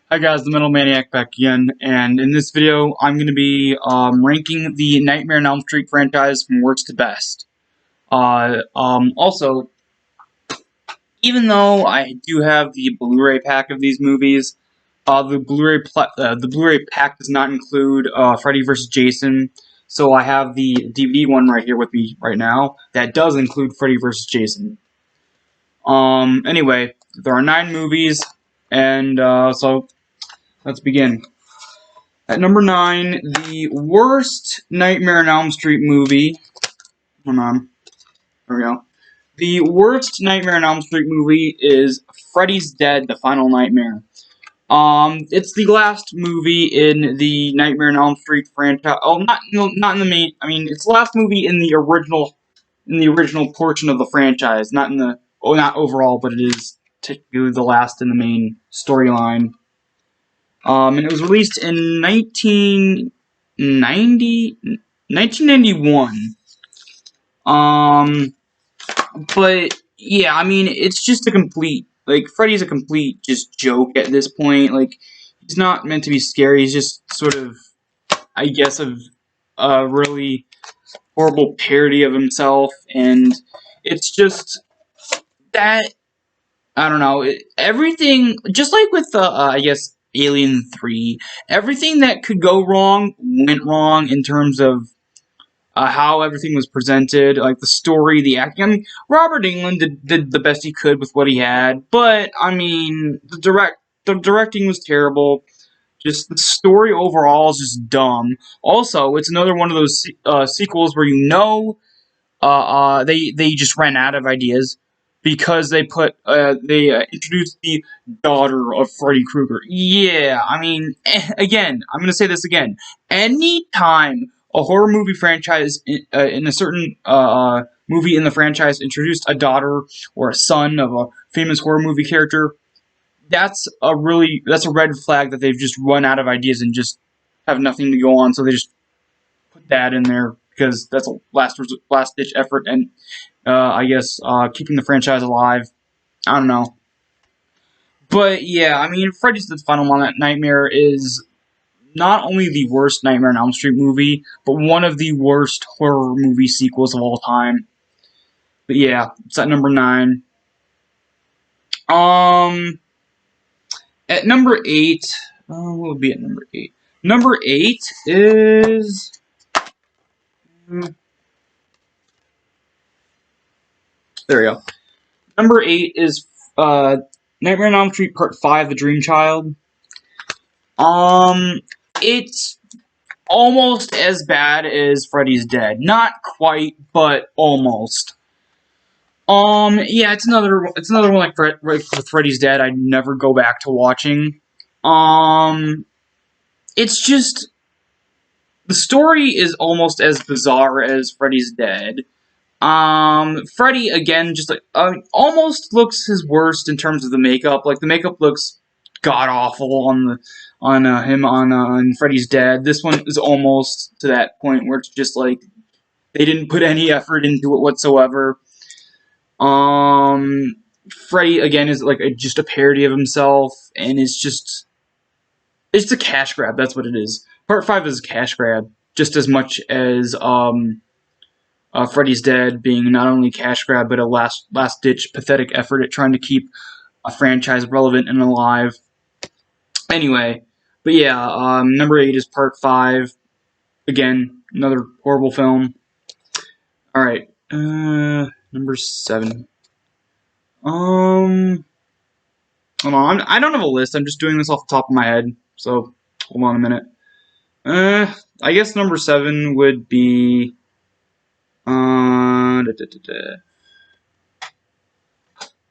Hi guys, the Metal Maniac back again, and in this video I'm going to be ranking the Nightmare on Elm Street franchise from worst to best. Also, even though I do have the Blu-ray pack of these movies, the Blu-ray pack does not include Freddy vs. Jason, so I have the DVD one right here with me right now that does include Freddy vs. Jason. Anyway, there are 9 movies, and so let's begin. At number 9, the worst Nightmare on Elm Street movie. Hold on. There we go. The worst Nightmare on Elm Street movie is Freddy's Dead: The Final Nightmare. It's the last movie in the Nightmare on Elm Street franchise. Oh, not in the main. I mean, it's the last movie in the original portion of the franchise. Not in the not overall, but it is technically the last in the main storyline. And it was released in 1991. But yeah, I mean, it's just a complete, like, Freddy's a complete just joke at this point. Like, he's not meant to be scary. He's just sort of, I guess, a really horrible parody of himself, and it's just that, I don't know, everything, just like with, I guess, Alien 3, everything that could go wrong went wrong in terms of how everything was presented, like the story, the acting. I mean, Robert Englund did the best he could with what he had, but, I mean, the directing was terrible. Just the story overall is just dumb. Also, it's another one of those sequels where they just ran out of ideas because they introduced the daughter of Freddy Krueger. Yeah, I mean, again, I'm gonna say this again. Anytime a horror movie franchise in a certain movie in the franchise introduced a daughter or a son of a famous horror movie character, that's a red flag that they've just run out of ideas and just have nothing to go on. So they just put that in there because that's a last ditch effort, and I guess keeping the franchise alive. I don't know, but yeah, I mean, Freddy's the Final Nightmare is not only the worst Nightmare on Elm Street movie, but one of the worst horror movie sequels of all time. But yeah, it's at number 9. At number 8, what would be at number 8? Number 8 is. There we go. Number 8 is Nightmare on Elm Street Part 5, The Dream Child. It's almost as bad as Freddy's Dead. Not quite, but almost. Yeah, it's another one like with Freddy's Dead I'd never go back to watching. It's just, the story is almost as bizarre as Freddy's Dead. Freddy, again, just like, almost looks his worst in terms of the makeup. Like, the makeup looks god-awful on Freddy's Dead. This one is almost to that point where it's just like, they didn't put any effort into it whatsoever. Freddy, again, is like just a parody of himself, and it's a cash grab, that's what it is. Part 5 is a cash grab, just as much as, Freddy's Dead being not only a cash grab, but a last-ditch pathetic effort at trying to keep a franchise relevant and alive. Anyway, but yeah, number 8 is Part 5. Again, another horrible film. Alright, number 7. Hold on, I don't have a list, I'm just doing this off the top of my head, so hold on a minute. I guess number 7 would be,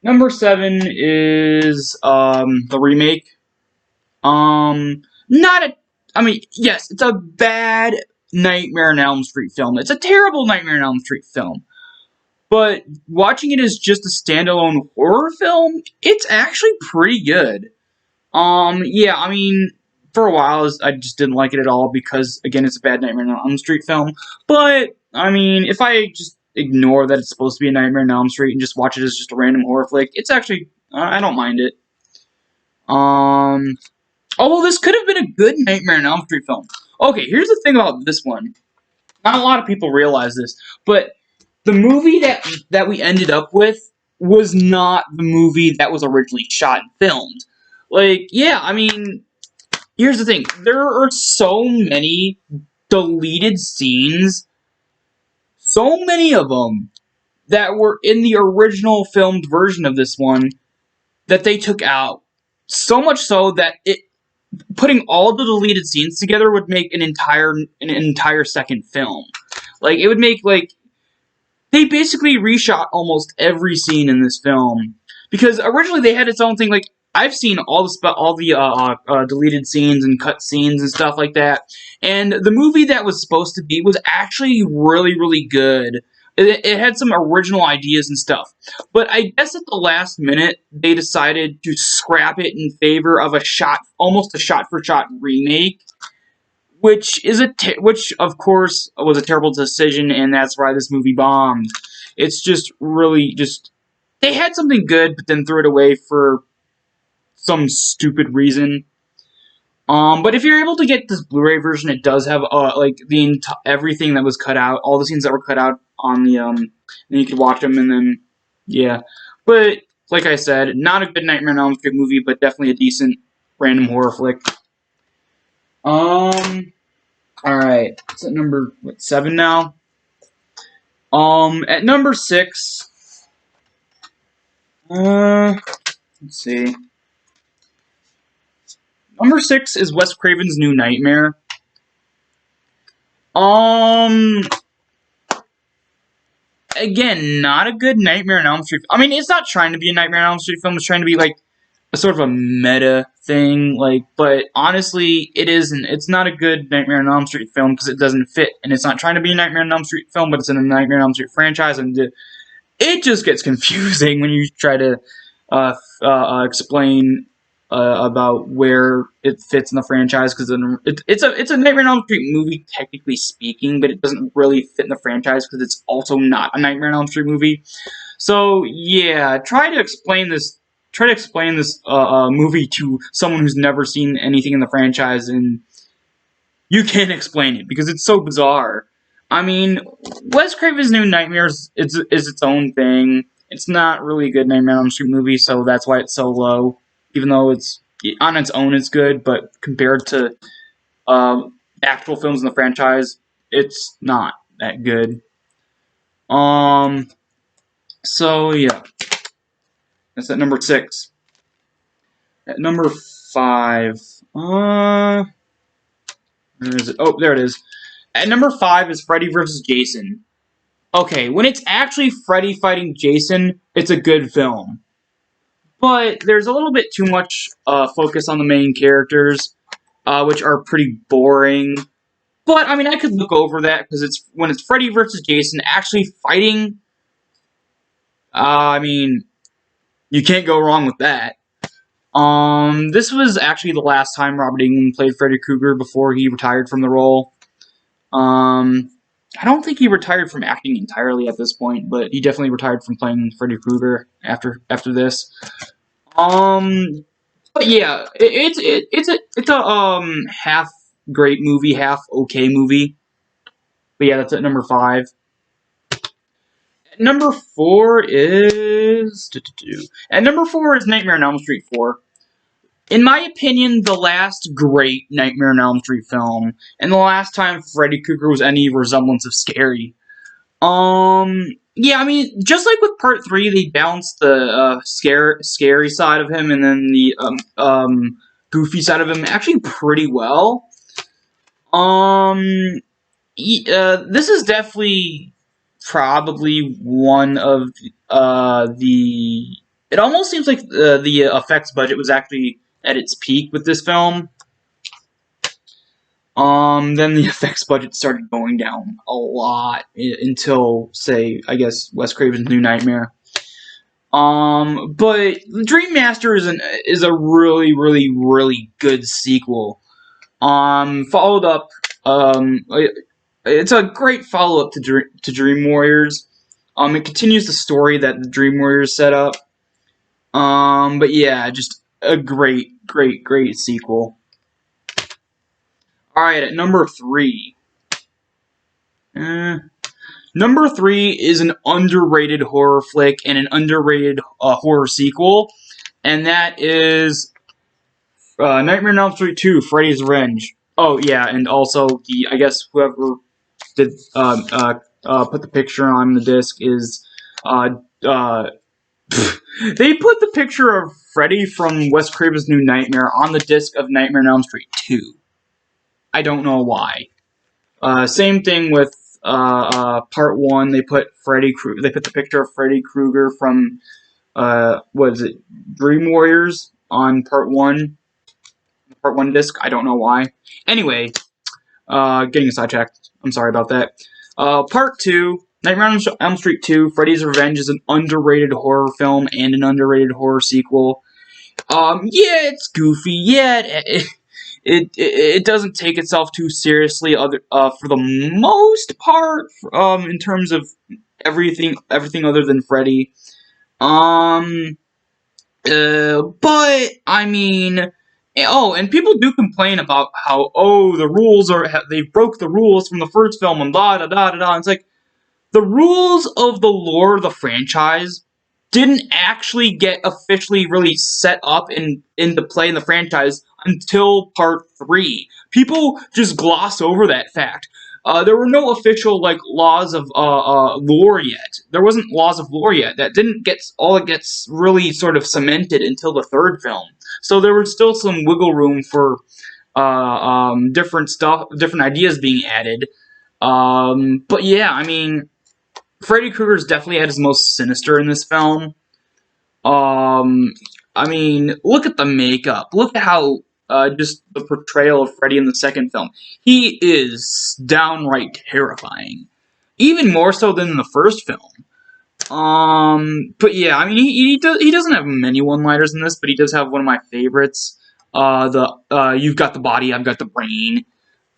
Number 7 is, the remake. Yes, it's a bad Nightmare on Elm Street film. It's a terrible Nightmare on Elm Street film. But watching it as just a standalone horror film, it's actually pretty good. Yeah, I mean, for a while, I just didn't like it at all because, again, it's a bad Nightmare on Elm Street film. But, I mean, if I just ignore that it's supposed to be a Nightmare on Elm Street and just watch it as just a random horror flick, it's actually, I don't mind it. Oh, well, this could have been a good Nightmare on Elm Street film. Okay, here's the thing about this one. Not a lot of people realize this, but the movie that we ended up with was not the movie that was originally shot and filmed. Like, yeah, I mean, here's the thing. There are so many deleted scenes, so many of them, that were in the original filmed version of this one that they took out. So much so that putting all the deleted scenes together would make an entire second film. Like, it would make, like, they basically reshot almost every scene in this film because originally they had its own thing. Like, I've seen all the deleted scenes and cut scenes and stuff like that, and the movie that was supposed to be was actually really, really good. It had some original ideas and stuff, but I guess at the last minute they decided to scrap it in favor of almost a shot-for-shot remake, which of course was a terrible decision, and that's why this movie bombed. It's just really just they had something good, but then threw it away for some stupid reason. But if you're able to get this Blu-ray version, it does have like everything that was cut out, all the scenes that were cut out on the then you could watch them, and then yeah. But like I said, not a good Nightmare on Elm Street movie, but definitely a decent random horror flick. Alright, it's at number 7 now. At number 6, let's see. Number 6 is Wes Craven's New Nightmare. Again, not a good Nightmare on Elm Street. I mean, it's not trying to be a Nightmare on Elm Street film. It's trying to be like a sort of a meta thing, like, but honestly, it isn't. It's not a good Nightmare on Elm Street film because it doesn't fit, and it's not trying to be a Nightmare on Elm Street film, but it's in a Nightmare on Elm Street franchise, and it just gets confusing when you try to explain about where it fits in the franchise, because it's a Nightmare on Elm Street movie, technically speaking, but it doesn't really fit in the franchise because it's also not a Nightmare on Elm Street movie. So yeah, try to explain this movie to someone who's never seen anything in the franchise, and you can't explain it because it's so bizarre. I mean, Wes Craven's New Nightmares is its own thing. It's not really a good Nightmare on Elm Street movie, so that's why it's so low. Even though it's on its own, it's good, but compared to actual films in the franchise, it's not that good. So yeah, that's at number 6. At number 5, where is it? Oh, there it is. At number 5 is Freddy vs. Jason. Okay, when it's actually Freddy fighting Jason, it's a good film. But there's a little bit too much focus on the main characters, which are pretty boring. But, I mean, I could look over that, because when it's Freddy vs. Jason actually fighting, I mean, you can't go wrong with that. This was actually the last time Robert Englund played Freddy Krueger before he retired from the role. I don't think he retired from acting entirely at this point, but he definitely retired from playing Freddy Krueger after this. But yeah, it's a half great movie, half okay movie. But yeah, that's at number 5. At number 4 is Nightmare on Elm Street 4. In my opinion, the last great Nightmare on Elm Street film, and the last time Freddy Krueger was any resemblance of scary. Yeah, I mean, just like with Part 3, they balanced the scary side of him and then the goofy side of him actually pretty well. This is definitely probably one of the. It almost seems like the effects budget was actually at its peak with this film. Then the effects budget started going down a lot until, say, I guess, Wes Craven's New Nightmare. But Dream Master is a really, really, really good sequel. Followed up, it's a great follow-up to Dream Warriors. It continues the story that the Dream Warriors set up. But yeah, just a great, great, great sequel. Alright, at number 3. Number 3 is an underrated horror flick and an underrated horror sequel, and that is Nightmare on Elm Street 2, Freddy's Revenge. Oh, yeah, and also, I guess whoever did put the picture on the disc is they put the picture of Freddy from Wes Craven's New Nightmare on the disc of Nightmare on Elm Street 2. I don't know why. Same thing with part 1. They put the picture of Freddy Krueger from what is it, Dream Warriors on part 1 disc. I don't know why. Anyway, getting sidetracked. I'm sorry about that. Part 2, Nightmare on Elm Street 2, Freddy's Revenge is an underrated horror film and an underrated horror sequel. Yeah, it's goofy. Yeah, it doesn't take itself too seriously. For the most part, in terms of everything other than Freddy. But I mean, oh, and people do complain about how the rules they broke the rules from the first film and blah da da da da. It's like the rules of the lore of the franchise didn't actually get officially really set up into play in the franchise until part 3. People just gloss over that fact. There were no official laws of lore yet. There wasn't laws of lore yet. That didn't get all it gets really sort of cemented until the 3rd film. So there was still some wiggle room for different ideas being added. But yeah, I mean, Freddy Krueger's definitely at his most sinister in this film. I mean, look at the makeup. Look at how just the portrayal of Freddy in the 2nd film. He is downright terrifying, even more so than in the 1st film. But yeah, I mean, he doesn't have many one-liners in this, but he does have one of my favorites. You've got the body, I've got the brain.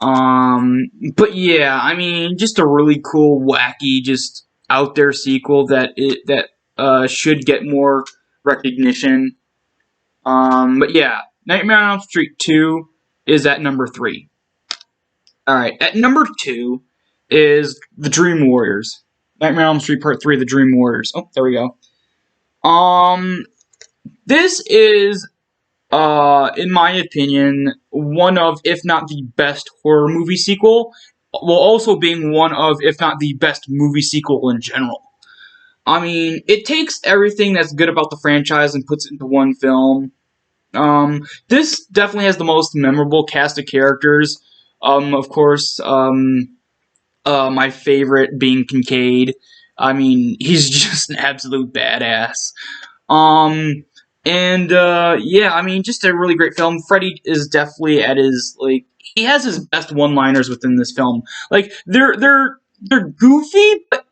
But yeah, I mean, just a really cool, wacky, just out there sequel that should get more recognition. But yeah, Nightmare on Elm Street 2 is at number 3. Alright, at number 2 is The Dream Warriors. Nightmare on Elm Street Part 3, The Dream Warriors. Oh, there we go. This is, in my opinion, one of, if not the best horror movie sequel, while also being one of, if not the best movie sequel in general. I mean, it takes everything that's good about the franchise and puts it into one film. This definitely has the most memorable cast of characters. Of course, my favorite being Kincaid. I mean, he's just an absolute badass. Yeah, I mean, just a really great film. Freddy is definitely at his, he has his best one-liners within this film. Like, they're goofy, but,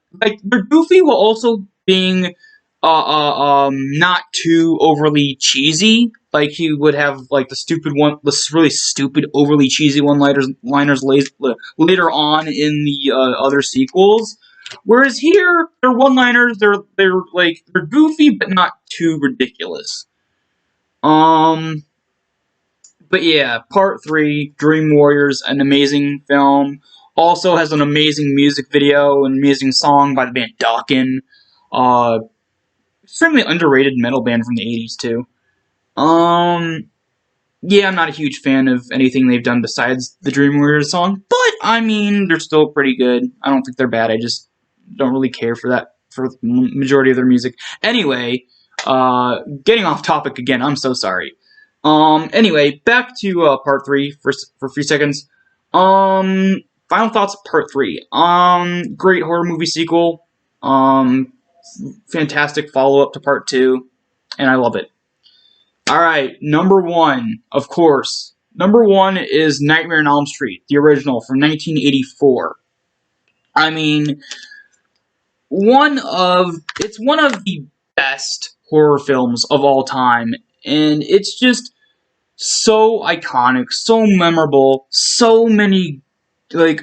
they're goofy while also being, not too overly cheesy. Like, he would have, the really stupid, overly cheesy one-liners later on in the, other sequels. Whereas here, their one-liners, they're goofy, but not too ridiculous. But yeah, Part 3, Dream Warriors, an amazing film. Also has an amazing music video, an amazing song by the band Dokken. Extremely underrated metal band from the 80s, too. Yeah, I'm not a huge fan of anything they've done besides the Dream Warriors song, but, I mean, they're still pretty good. I don't think they're bad, I just don't really care for the majority of their music. Anyway, getting off topic again, I'm so sorry. Anyway, back to, Part 3 for a few seconds. Final thoughts, Part 3. Great horror movie sequel. Fantastic follow-up to Part 2, and I love it. Alright, number 1, of course. Number 1 is Nightmare on Elm Street, the original, from 1984. I mean, it's one of the best horror films of all time, and it's just so iconic, so memorable, so many,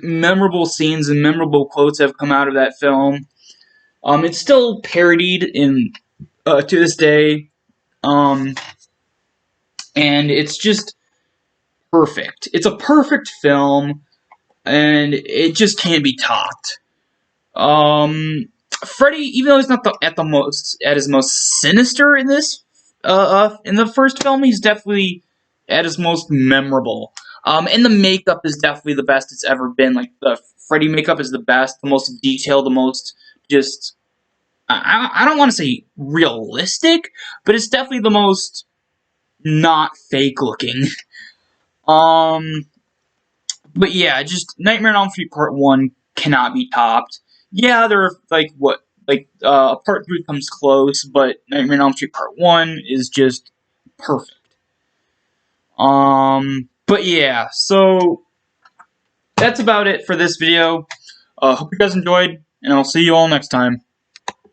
memorable scenes and memorable quotes have come out of that film. It's still parodied to this day, and it's just perfect. It's a perfect film, and it just can't be topped. Freddy, even though he's not at his most sinister in this, in the first film, he's definitely at his most memorable. And the makeup is definitely the best it's ever been. Like, the Freddy makeup is the best, the most detailed, the most just, I don't want to say realistic, but it's definitely the most not fake looking. Um, but yeah, just Nightmare on Elm Street Part 1 cannot be topped. Yeah, there are, Part 3 comes close, but Nightmare on Elm Street Part 1 is just perfect. But yeah, so that's about it for this video. Hope you guys enjoyed, and I'll see you all next time.